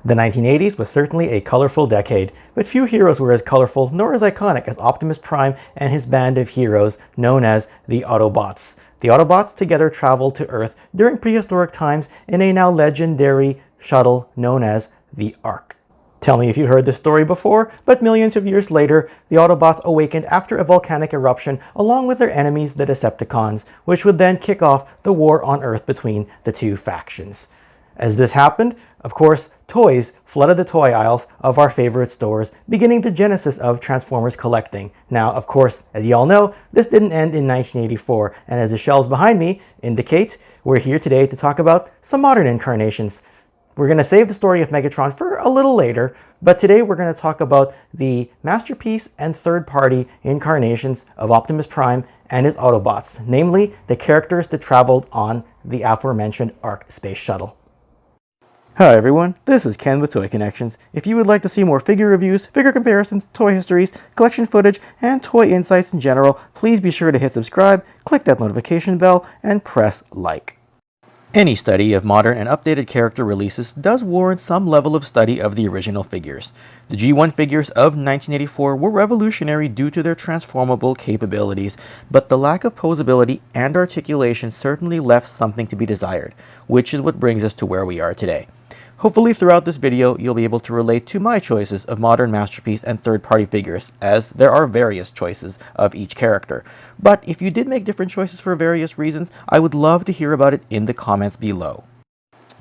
The 1980s was certainly a colorful decade, but few heroes were as colorful nor as iconic as Optimus Prime and his band of heroes known as the Autobots. The Autobots together traveled to Earth during prehistoric times in a now legendary shuttle known as the Ark. Tell me if you heard this story before, but millions of years later, the Autobots awakened after a volcanic eruption along with their enemies, the Decepticons, which would then kick off the war on Earth between the two factions. As this happened, of course, toys flooded the toy aisles of our favorite stores, beginning the genesis of Transformers collecting. Now, of course, as you all know, this didn't end in 1984, and as the shelves behind me indicate, we're here today to talk about some modern incarnations. We're going to save the story of Megatron for a little later, but today we're going to talk about the masterpiece and third-party incarnations of Optimus Prime and his Autobots, namely the characters that traveled on the aforementioned Ark space shuttle. Hi everyone, this is Ken with Toy Connections. If you would like to see more figure reviews, figure comparisons, toy histories, collection footage, and toy insights in general, please be sure to hit subscribe, click that notification bell, and press like. Any study of modern and updated character releases does warrant some level of study of the original figures. The G1 figures of 1984 were revolutionary due to their transformable capabilities, but the lack of posability and articulation certainly left something to be desired, which is what brings us to where we are today. Hopefully throughout this video, you'll be able to relate to my choices of modern masterpiece and third-party figures, as there are various choices of each character. But if you did make different choices for various reasons, I would love to hear about it in the comments below.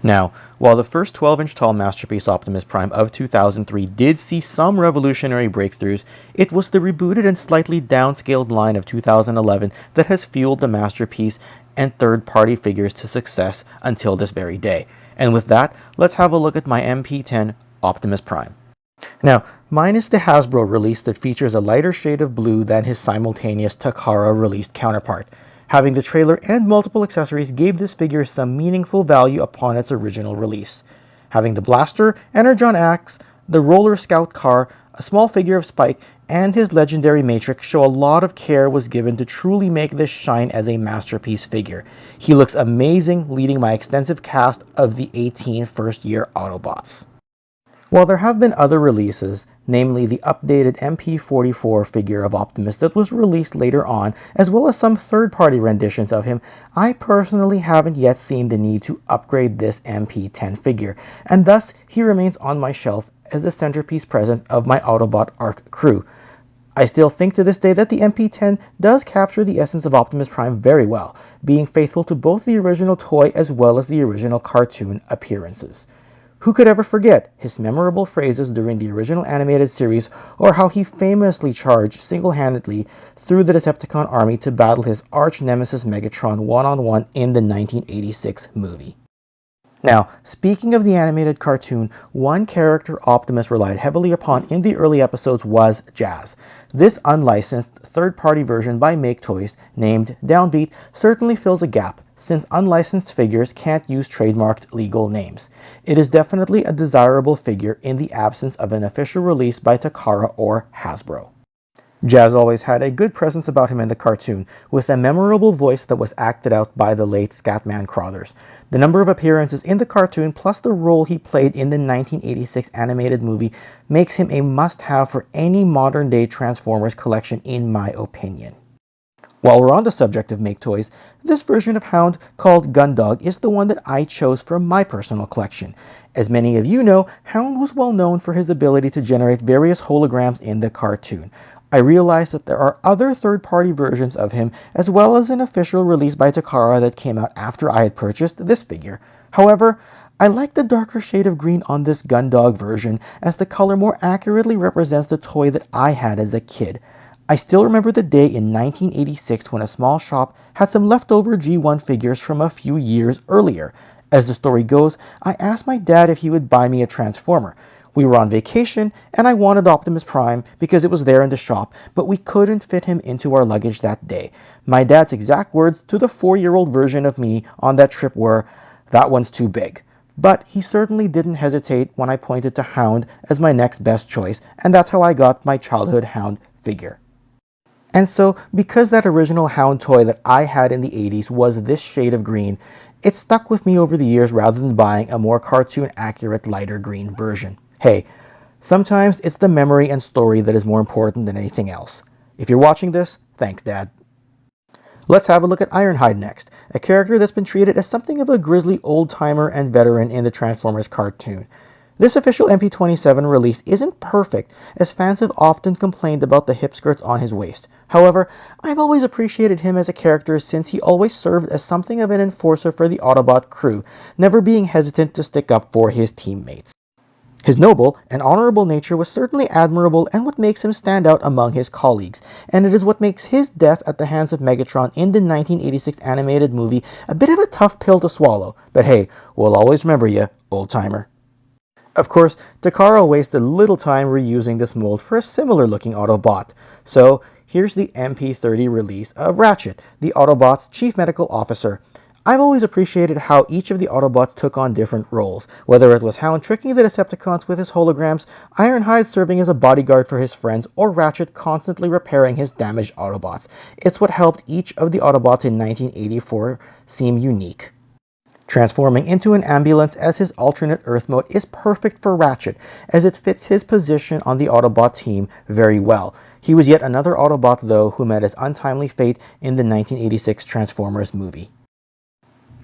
Now, while the first 12-inch tall masterpiece Optimus Prime of 2003 did see some revolutionary breakthroughs, it was the rebooted and slightly downscaled line of 2011 that has fueled the masterpiece and third-party figures to success until this very day. And with that, let's have a look at my MP10 Optimus Prime. Now, mine is the Hasbro release that features a lighter shade of blue than his simultaneous Takara released counterpart. Having the trailer and multiple accessories gave this figure some meaningful value upon its original release. Having the blaster, Energon axe, the roller scout car, a small figure of Spike, and his legendary Matrix show a lot of care was given to truly make this shine as a masterpiece figure. He looks amazing leading my extensive cast of the 18 first-year Autobots. While there have been other releases, namely the updated MP44 figure of Optimus that was released later on, as well as some third-party renditions of him, I personally haven't yet seen the need to upgrade this MP10 figure, and thus he remains on my shelf as the centerpiece presence of my Autobot Ark crew. I still think to this day that the MP10 does capture the essence of Optimus Prime very well, being faithful to both the original toy as well as the original cartoon appearances. Who could ever forget his memorable phrases during the original animated series, or how he famously charged single-handedly through the Decepticon army to battle his arch-nemesis Megatron one-on-one in the 1986 movie. Now, speaking of the animated cartoon, one character Optimus relied heavily upon in the early episodes was Jazz. This unlicensed third-party version by Maketoys, named Downbeat, certainly fills a gap, since unlicensed figures can't use trademarked legal names. It is definitely a desirable figure in the absence of an official release by Takara or Hasbro. Jazz always had a good presence about him in the cartoon, with a memorable voice that was acted out by the late Scatman Crothers. The number of appearances in the cartoon plus the role he played in the 1986 animated movie makes him a must-have for any modern-day Transformers collection in my opinion. While we're on the subject of Maketoys, this version of Hound, called Gundog, is the one that I chose for my personal collection. As many of you know, Hound was well known for his ability to generate various holograms in the cartoon. I realized that there are other third-party versions of him, as well as an official release by Takara that came out after I had purchased this figure. However, I like the darker shade of green on this Gundog version, as the color more accurately represents the toy that I had as a kid. I still remember the day in 1986 when a small shop had some leftover G1 figures from a few years earlier. As the story goes, I asked my dad if he would buy me a Transformer. We were on vacation, and I wanted Optimus Prime because it was there in the shop, but we couldn't fit him into our luggage that day. My dad's exact words to the 4-year-old version of me on that trip were, "That one's too big." But he certainly didn't hesitate when I pointed to Hound as my next best choice, and that's how I got my childhood Hound figure. And so, because that original Hound toy that I had in the 80s was this shade of green, It stuck with me over the years rather than buying a more cartoon-accurate lighter green version. Hey, sometimes it's the memory and story that is more important than anything else. If you're watching this, thanks, Dad. Let's have a look at Ironhide next, a character that's been treated as something of a grisly old-timer and veteran in the Transformers cartoon. This official MP27 release isn't perfect, as fans have often complained about the hip skirts on his waist. However, I've always appreciated him as a character since he always served as something of an enforcer for the Autobot crew, never being hesitant to stick up for his teammates. His noble and honorable nature was certainly admirable and what makes him stand out among his colleagues, and it is what makes his death at the hands of Megatron in the 1986 animated movie a bit of a tough pill to swallow, but hey, we'll always remember ya, old-timer. Of course, Takara wasted little time reusing this mold for a similar looking Autobot, so here's the MP30 release of Ratchet, the Autobot's Chief Medical Officer. I've always appreciated how each of the Autobots took on different roles, whether it was Hound tricking the Decepticons with his holograms, Ironhide serving as a bodyguard for his friends, or Ratchet constantly repairing his damaged Autobots. It's what helped each of the Autobots in 1984 seem unique. Transforming into an ambulance as his alternate Earth mode is perfect for Ratchet, as it fits his position on the Autobot team very well. He was yet another Autobot, though, who met his untimely fate in the 1986 Transformers movie.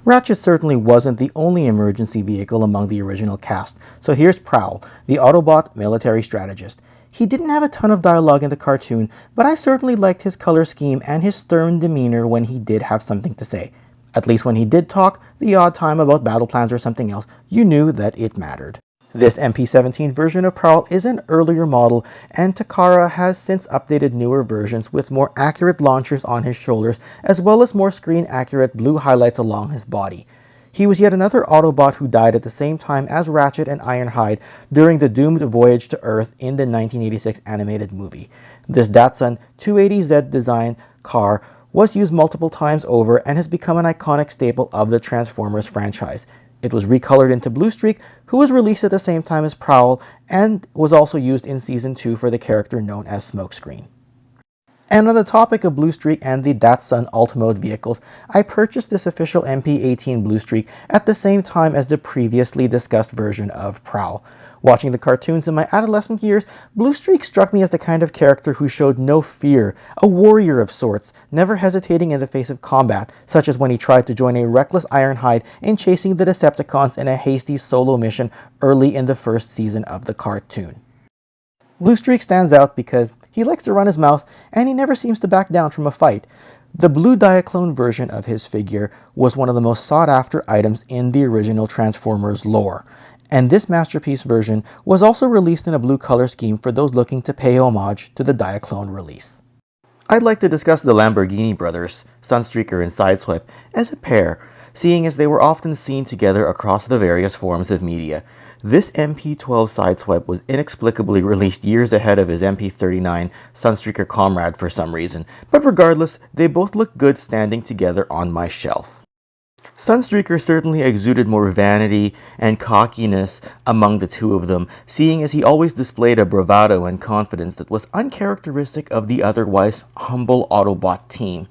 Ratchet certainly wasn't the only emergency vehicle among the original cast, so here's Prowl, the Autobot military strategist. He didn't have a ton of dialogue in the cartoon, but I certainly liked his color scheme and his stern demeanor when he did have something to say. At least when he did talk, the odd time about battle plans or something else, you knew that it mattered. This MP17 version of Prowl is an earlier model, and Takara has since updated newer versions with more accurate launchers on his shoulders, as well as more screen-accurate blue highlights along his body. He was yet another Autobot who died at the same time as Ratchet and Ironhide during the doomed voyage to Earth in the 1986 animated movie. This Datsun 280Z design car was used multiple times over and has become an iconic staple of the Transformers franchise. It was recolored into Bluestreak, who was released at the same time as Prowl, and was also used in Season 2 for the character known as Smokescreen. And on the topic of Bluestreak and the Datsun Alt-Mode vehicles, I purchased this official MP18 Bluestreak at the same time as the previously discussed version of Prowl. Watching the cartoons in my adolescent years, Bluestreak struck me as the kind of character who showed no fear, a warrior of sorts, never hesitating in the face of combat, such as when he tried to join a reckless Ironhide in chasing the Decepticons in a hasty solo mission early in the first season of the cartoon. Bluestreak stands out because he likes to run his mouth and he never seems to back down from a fight. The blue Diaclone version of his figure was one of the most sought-after items in the original Transformers lore, and this masterpiece version was also released in a blue color scheme for those looking to pay homage to the Diaclone release. I'd like to discuss the Lamborghini brothers, Sunstreaker and Sideswipe, as a pair, seeing as they were often seen together across the various forms of media. This MP12 Sideswipe was inexplicably released years ahead of his MP39 Sunstreaker comrade for some reason, but regardless, they both look good standing together on my shelf. Sunstreaker certainly exuded more vanity and cockiness among the two of them, seeing as he always displayed a bravado and confidence that was uncharacteristic of the otherwise humble Autobot team.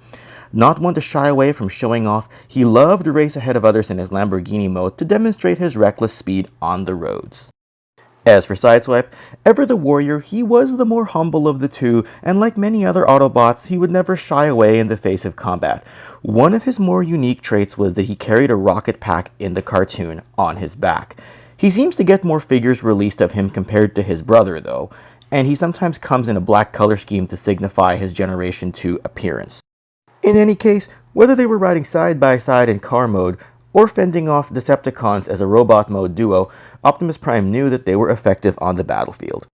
Not one to shy away from showing off, he loved to race ahead of others in his Lamborghini mode to demonstrate his reckless speed on the roads. As for Sideswipe, ever the warrior, he was the more humble of the two, and like many other Autobots, he would never shy away in the face of combat. One of his more unique traits was that he carried a rocket pack in the cartoon on his back. He seems to get more figures released of him compared to his brother, though, and he sometimes comes in a black color scheme to signify his Generation 2 appearance. In any case, whether they were riding side by side in car mode, or fending off Decepticons as a robot mode duo, Optimus Prime knew that they were effective on the battlefield.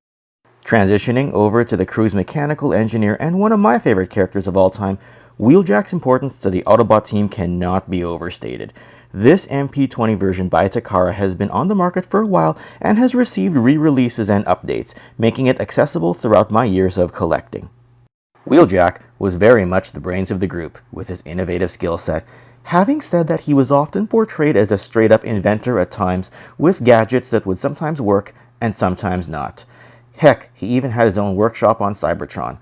Transitioning over to the crew's mechanical engineer and one of my favorite characters of all time, Wheeljack's importance to the Autobot team cannot be overstated. This MP20 version by Takara has been on the market for a while and has received re-releases and updates, making it accessible throughout my years of collecting. Wheeljack was very much the brains of the group, with his innovative skill set. Having said that, he was often portrayed as a straight-up inventor at times, with gadgets that would sometimes work and sometimes not. Heck, he even had his own workshop on Cybertron.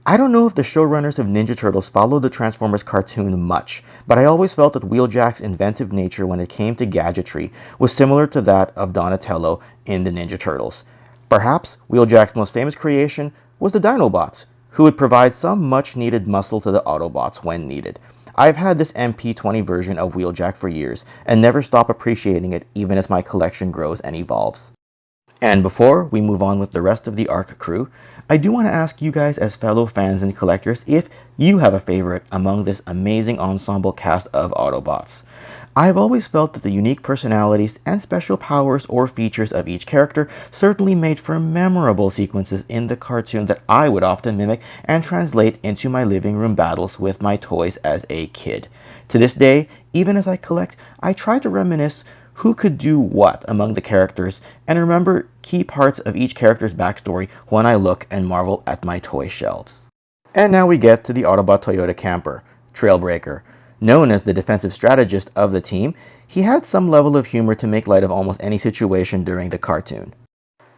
I don't know if the showrunners of Ninja Turtles followed the Transformers cartoon much, but I always felt that Wheeljack's inventive nature when it came to gadgetry was similar to that of Donatello in the Ninja Turtles. Perhaps Wheeljack's most famous creation was the Dinobots, who would provide some much-needed muscle to the Autobots when needed. I've had this MP20 version of Wheeljack for years, and never stop appreciating it even as my collection grows and evolves. And before we move on with the rest of the Ark crew, I do want to ask you guys as fellow fans and collectors if you have a favorite among this amazing ensemble cast of Autobots. I've always felt that the unique personalities and special powers or features of each character certainly made for memorable sequences in the cartoon that I would often mimic and translate into my living room battles with my toys as a kid. To this day, even as I collect, I try to reminisce who could do what among the characters, and remember key parts of each character's backstory when I look and marvel at my toy shelves. And now we get to the Autobot Toyota camper, Trailbreaker. Known as the defensive strategist of the team, he had some level of humor to make light of almost any situation during the cartoon.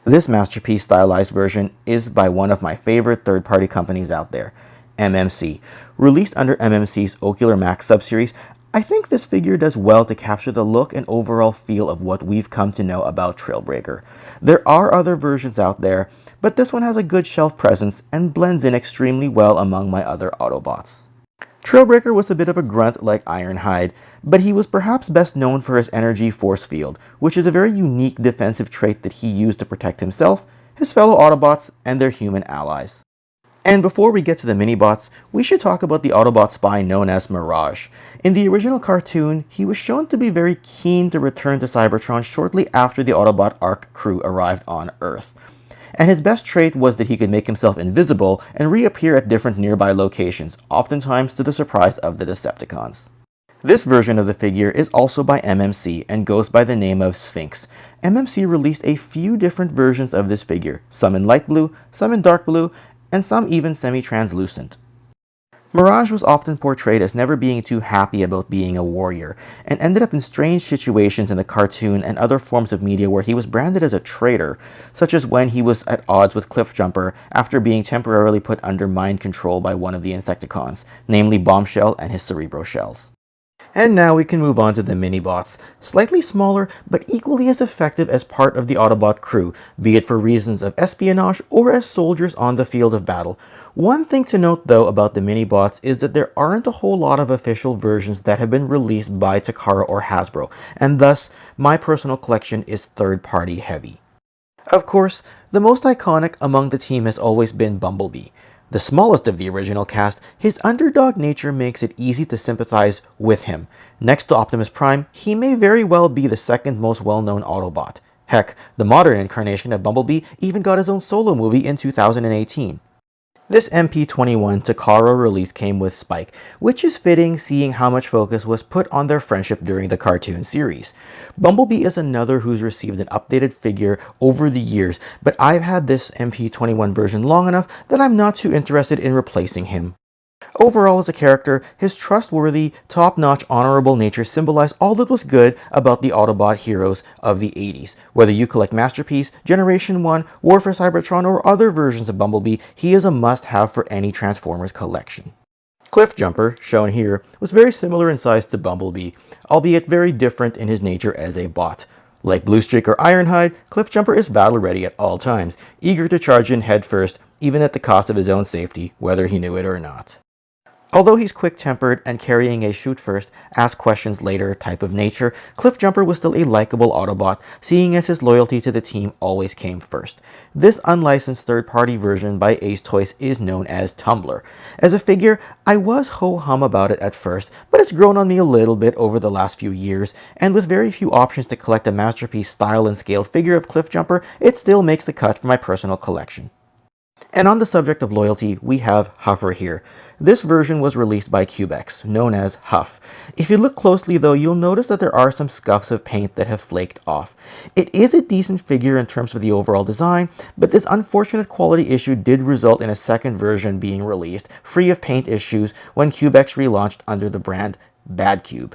This masterpiece stylized version is by one of my favorite third-party companies out there, MMC. Released under MMC's Ocular Max subseries, I think this figure does well to capture the look and overall feel of what we've come to know about Trailbreaker. There are other versions out there, but this one has a good shelf presence and blends in extremely well among my other Autobots. Trailbreaker was a bit of a grunt like Ironhide, but he was perhaps best known for his energy force field, which is a very unique defensive trait that he used to protect himself, his fellow Autobots, and their human allies. And before we get to the minibots, we should talk about the Autobot spy known as Mirage. In the original cartoon, he was shown to be very keen to return to Cybertron shortly after the Autobot Ark crew arrived on Earth. And his best trait was that he could make himself invisible and reappear at different nearby locations, oftentimes to the surprise of the Decepticons. This version of the figure is also by MMC and goes by the name of Sphinx. MMC released a few different versions of this figure, some in light blue, some in dark blue, and some even semi-translucent. Mirage was often portrayed as never being too happy about being a warrior, and ended up in strange situations in the cartoon and other forms of media where he was branded as a traitor, such as when he was at odds with Cliffjumper after being temporarily put under mind control by one of the Insecticons, namely Bombshell and his Cerebro Shells. And now we can move on to the minibots, slightly smaller but equally as effective as part of the Autobot crew, be it for reasons of espionage or as soldiers on the field of battle. One thing to note though about the minibots is that there aren't a whole lot of official versions that have been released by Takara or Hasbro, and thus my personal collection is third-party heavy. Of course, the most iconic among the team has always been Bumblebee. The smallest of the original cast, his underdog nature makes it easy to sympathize with him. Next to Optimus Prime, he may very well be the second most well-known Autobot. Heck, the modern incarnation of Bumblebee even got his own solo movie in 2018. This MP21 Takara release came with Spike, which is fitting seeing how much focus was put on their friendship during the cartoon series. Bumblebee is another who's received an updated figure over the years, but I've had this MP21 version long enough that I'm not too interested in replacing him. Overall, as a character, his trustworthy, top-notch, honorable nature symbolized all that was good about the Autobot heroes of the 80s. Whether you collect Masterpiece, Generation 1, War for Cybertron, or other versions of Bumblebee, he is a must-have for any Transformers collection. Cliffjumper, shown here, was very similar in size to Bumblebee, albeit very different in his nature as a bot. Like Bluestreak or Ironhide, Cliffjumper is battle-ready at all times, eager to charge in headfirst, even at the cost of his own safety, whether he knew it or not. Although he's quick-tempered and carrying a shoot-first, ask-questions-later type of nature, Cliffjumper was still a likable Autobot, seeing as his loyalty to the team always came first. This unlicensed third-party version by Ace Toys is known as Tumbler. As a figure, I was ho-hum about it at first, but it's grown on me a little bit over the last few years, and with very few options to collect a Masterpiece style and scale figure of Cliffjumper, it still makes the cut for my personal collection. And on the subject of loyalty, we have Huffer here. This version was released by Cubex, known as Huff. If you look closely though, you'll notice that there are some scuffs of paint that have flaked off. It is a decent figure in terms of the overall design, but this unfortunate quality issue did result in a second version being released, free of paint issues, when Cubex relaunched under the brand Badcube.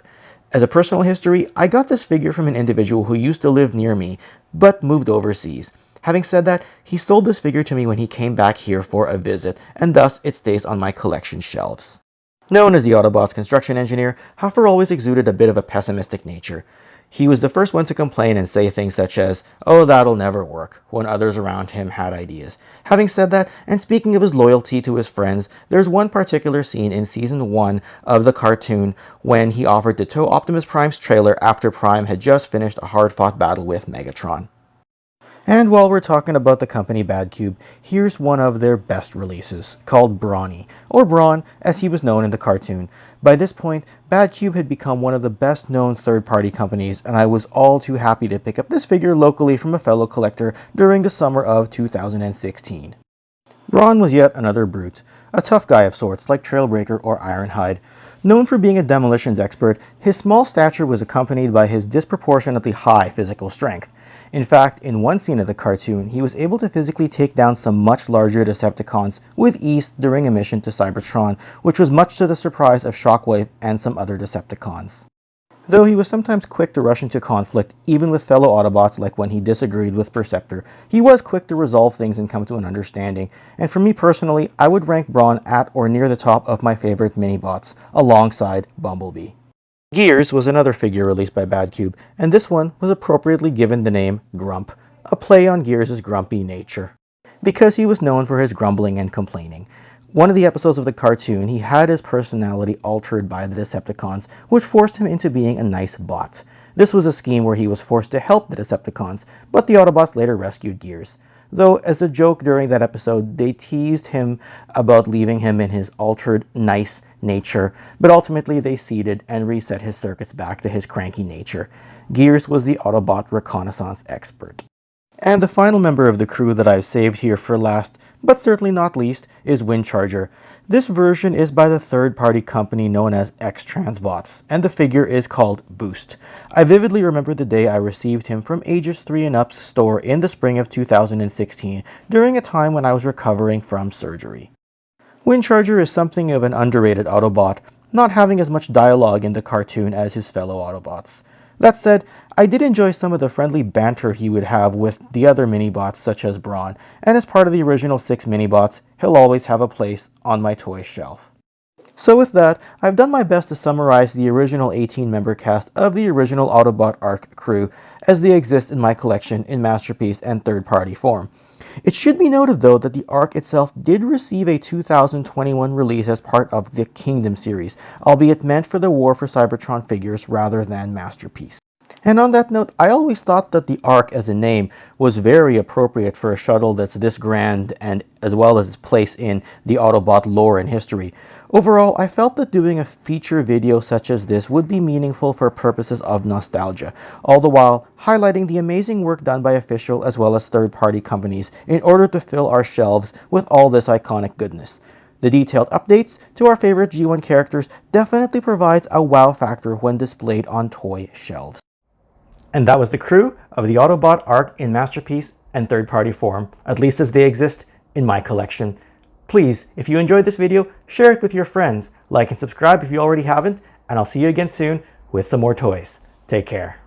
As a personal history, I got this figure from an individual who used to live near me, but moved overseas. Having said that, he sold this figure to me when he came back here for a visit, and thus it stays on my collection shelves. Known as the Autobots construction engineer, Huffer always exuded a bit of a pessimistic nature. He was the first one to complain and say things such as, "Oh, that'll never work," when others around him had ideas. Having said that, and speaking of his loyalty to his friends, there's one particular scene in Season 1 of the cartoon when he offered to tow Optimus Prime's trailer after Prime had just finished a hard-fought battle with Megatron. And while we're talking about the company Badcube, here's one of their best releases, called Brawny, or Brawn as he was known in the cartoon. By this point, Badcube had become one of the best known third-party companies, and I was all too happy to pick up this figure locally from a fellow collector during the summer of 2016. Brawn was yet another brute, a tough guy of sorts like Trailbreaker or Ironhide. Known for being a demolitions expert, his small stature was accompanied by his disproportionately high physical strength. In fact, in one scene of the cartoon, he was able to physically take down some much larger Decepticons with ease during a mission to Cybertron, which was much to the surprise of Shockwave and some other Decepticons. Though he was sometimes quick to rush into conflict, even with fellow Autobots like when he disagreed with Perceptor, he was quick to resolve things and come to an understanding, and for me personally, I would rank Brawn at or near the top of my favorite minibots, alongside Bumblebee. Gears was another figure released by Badcube, and this one was appropriately given the name Grump, a play on Gears' grumpy nature, because he was known for his grumbling and complaining. One of the episodes of the cartoon, he had his personality altered by the Decepticons, which forced him into being a nice bot. This was a scheme where he was forced to help the Decepticons, but the Autobots later rescued Gears. Though, as a joke during that episode, they teased him about leaving him in his altered, nice nature, but ultimately they ceded and reset his circuits back to his cranky nature. Gears was the Autobot reconnaissance expert. And the final member of the crew that I've saved here for last, but certainly not least, is Wildcharger. This version is by the third-party company known as Xtransbots, and the figure is called Boost. I vividly remember the day I received him from Ages 3 and Up's store in the spring of 2016, during a time when I was recovering from surgery. Wildcharger is something of an underrated Autobot, not having as much dialogue in the cartoon as his fellow Autobots. That said, I did enjoy some of the friendly banter he would have with the other minibots such as Brawn, and as part of the original 6 minibots, he'll always have a place on my toy shelf. So with that, I've done my best to summarize the original 18-member cast of the original Autobot Ark crew as they exist in my collection in Masterpiece and third-party form. It should be noted though that the Ark itself did receive a 2021 release as part of the Kingdom series, albeit meant for the War for Cybertron figures rather than Masterpiece. And on that note, I always thought that the Ark as a name was very appropriate for a shuttle that's this grand and as well as its place in the Autobot lore and history. Overall, I felt that doing a feature video such as this would be meaningful for purposes of nostalgia, all the while highlighting the amazing work done by official as well as third-party companies in order to fill our shelves with all this iconic goodness. The detailed updates to our favorite G1 characters definitely provides a wow factor when displayed on toy shelves. And that was the crew of the Autobot Ark in Masterpiece and third-party form, at least as they exist in my collection. Please, if you enjoyed this video, share it with your friends, like and subscribe if you already haven't, and I'll see you again soon with some more toys. Take care.